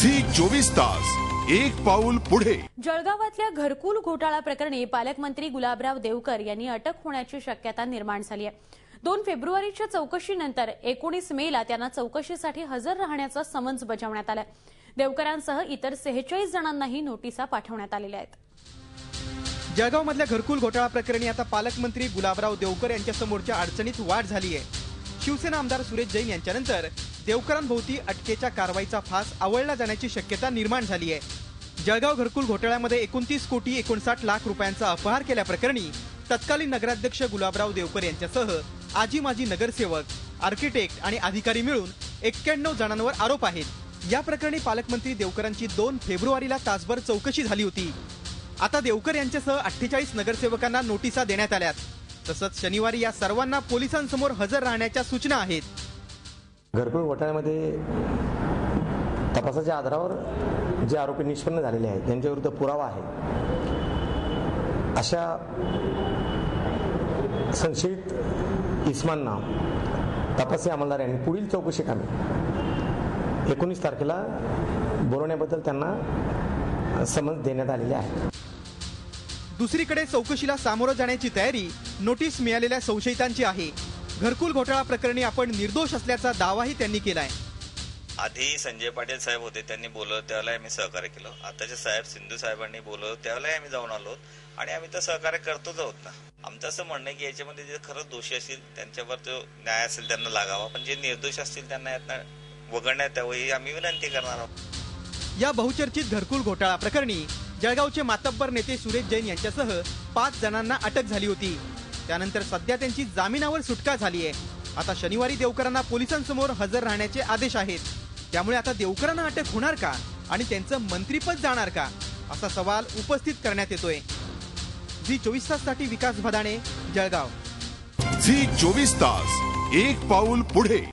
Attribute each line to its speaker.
Speaker 1: Zee 24 तास एक पाऊल पुढे।
Speaker 2: जळगावातल्या घरकुल घोटाळा प्रकरणी पालकमंत्री गुलाबराव देवकर यांनी अटक होण्याची शक्यता निर्माण झाली आहे। 2 फेब्रुवारीच्या चौकशीनंतर 19 मेला त्यांना चौकशीसाठी हजर राहण्याचा समन्स बजावण्यात आला। देवकरांसह इतर 46 जणांनाही नोटिसा पाठवण्यात आलेल्या आहेत।
Speaker 3: जळगावमधल्या घरकुल घोटाळा प्रकरणी आता पालकमंत्री गुलाबराव देवकर यांच्यासमोरच्या अडचणीत वाढ झाली आहे। शिवसेना आमदार सुरेश जैन यांच्यानंतर देवकरांभोवती अटकेच्या कारवाईचा फास आवळला जाण्याची शक्यता निर्माण झाली आहे। जळगाव घरकुल घोटाळ्यामध्ये 29 कोटी 59 लाख रुपयांचा अपहार केल्याप्रकरणी तत्कालीन नगराध्यक्ष गुलाबराव देवकर यांच्यासह आजी माजी नगरसेवक, आर्किटेक्ट आणि अधिकारी मिळून 91 जणांवर आरोप आहेत। या प्रकरणी पालकमंत्री देवकरांची 2 फेब्रुवारीला तासभर चौकशी झाली होती। आता देवकर यांच्यासह 48 नगरसेवकांना नोटिसा देण्यात आल्यात। तसंच शनिवारी या सर्वांना पोलिसांसमोर हजर राहण्याच्या सूचना आहेत।
Speaker 4: घरकुल घोटाळ्यामध्ये तपासाच्या आधारावर जे आरोपी निष्पन्न झालेले आहेत त्यांच्याविरुद्ध पुरावा आहे अशा संशयित इस्मांना तपासी अंमलदार यांनी पुढील चौकशी कामी 19 तारखेला बोलवण्याबद्दल त्यांना समन्स देण्यात आलेले आहे।
Speaker 3: दुसरीकडे चौकशीला सामोरं जाण्याची तयारी नोटीस मिळालेल्या संशयितांची आहे। घरकुल घोटाळा प्रकरणी आपण निर्दोष असल्याचा दावाही त्यांनी केलाय।
Speaker 5: आधी संजय पाटील साहेब होते, त्यांनी बोलवलं त्यावेळेला आम्ही सहकार्य केलं। आताचे साहेब सिंधू साहेबांनी बोलवलं त्यावेळेला आम्ही जाऊन आलो आणि आम्ही तर सहकार्य करतोच आहोत ना। आमचं असं म्हणणं की याच्यामध्ये जे खरंच दोषी असतील त्यांच्यावर जो न्याय असेल त्यांना लागावा, पण जे निर्दोष असतील त्यांना यातनं वगळण्यात यावं ही आम्ही विनंती करणार आहोत।
Speaker 3: या बहुचर्चित घरकुल घोटाळा प्रकरणी जळगावचे मातब्बर नेते सुरेश जैन यांच्यासह 5 जणांना अटक झाली होती। त्यानंतर सध्या त्यांची जामिनावर सुटका झाली आहे। आता शनिवारी देवकरांना पोलिसांसमोर हजर राहण्याचे आदेश आहेत। त्यामुळे आता देवकरांना अटक होणार का आणि त्यांचं मंत्रीपद जाणार का असा सवाल उपस्थित करण्यात येतोय। झी 24 ताससाठी विकास भदाणे, जळगाव।
Speaker 1: झी 24 तास एक पाऊल पुढे।